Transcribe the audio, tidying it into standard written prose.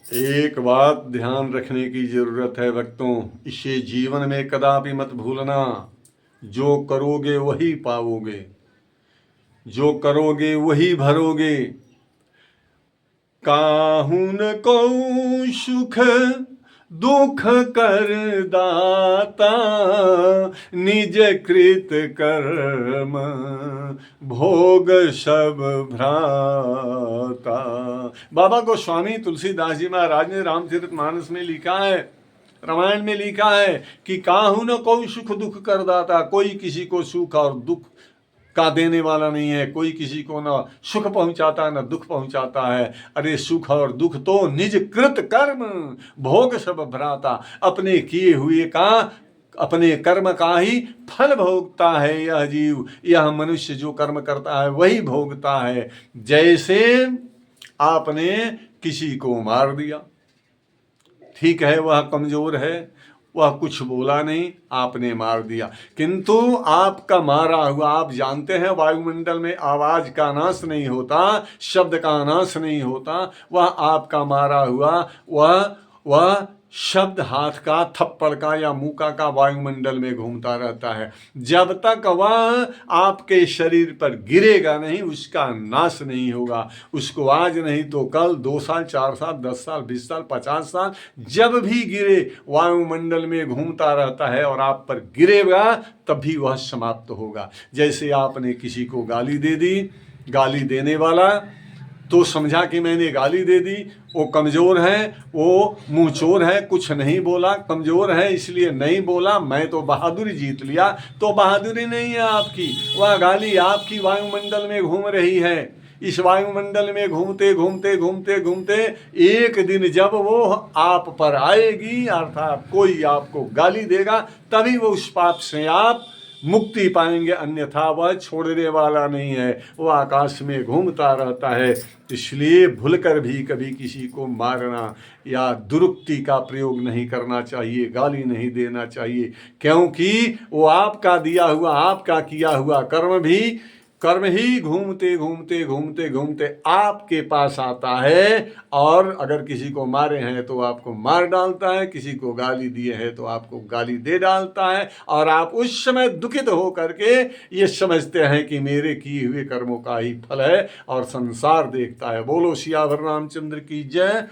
एक बात ध्यान रखने की जरूरत है भक्तों, इसे जीवन में कदापि मत भूलना। जो करोगे वही पाओगे, जो करोगे वही भरोगे। काहू न को सुख दुख कर दाता, निज कृत कर्म भोग सब भ्राता। बाबा गोस्वामी तुलसीदास जी महाराज ने रामचरितमानस में लिखा है, रामायण में लिखा है कि काहू न कोई सुख दुख कर दाता, कोई किसी को सुख और दुख का देने वाला नहीं है, कोई किसी को ना सुख पहुंचाता ना दुख पहुंचाता है। अरे सुख और दुख तो निज कृत कर्म भोग सब भ्राता, अपने किए हुए का अपने कर्म का ही फल भोगता है यह जीव। यह मनुष्य जो कर्म करता है वही भोगता है। जैसे आपने किसी को मार दिया, ठीक है वह कमजोर है, वह कुछ बोला नहीं, आपने मार दिया, किंतु आपका मारा हुआ, आप जानते हैं वायुमंडल में आवाज का नाश नहीं होता, शब्द का नाश नहीं होता। वह आपका मारा हुआ वह शब्द हाथ का, थप्पड़ का या मुका का वायुमंडल में घूमता रहता है। जब तक वह आपके शरीर पर गिरेगा नहीं, उसका नाश नहीं होगा। उसको आज नहीं तो कल, 2 साल 4 साल 10 साल 20 साल 50 साल जब भी गिरे, वायुमंडल में घूमता रहता है और आप पर गिरेगा तभी वह समाप्त होगा। जैसे आपने किसी को गाली दे दी, गाली देने वाला तो समझा कि मैंने गाली दे दी, वो कमज़ोर है, वो मुँह चोर है, कुछ नहीं बोला, कमज़ोर है इसलिए नहीं बोला, मैं तो बहादुरी जीत लिया। तो बहादुरी नहीं है आपकी, वह गाली आपकी वायुमंडल में घूम रही है। इस वायुमंडल में घूमते घूमते घूमते घूमते एक दिन जब वो आप पर आएगी, अर्थात कोई आपको गाली देगा, तभी वो उस पाप से आप मुक्ति पाएंगे, अन्यथा वह छोड़ने वाला नहीं है, वह आकाश में घूमता रहता है। इसलिए भूलकर भी कभी किसी को मारना या दुरुक्ति का प्रयोग नहीं करना चाहिए, गाली नहीं देना चाहिए, क्योंकि वो आपका दिया हुआ, आपका किया हुआ कर्म ही घूमते घूमते घूमते घूमते आपके पास आता है। और अगर किसी को मारे हैं तो आपको मार डालता है, किसी को गाली दिए हैं तो आपको गाली दे डालता है, और आप उस समय दुखित हो करके ये समझते हैं कि मेरे किए हुए कर्मों का ही फल है, और संसार देखता है। बोलो सियावर रामचंद्र की जय।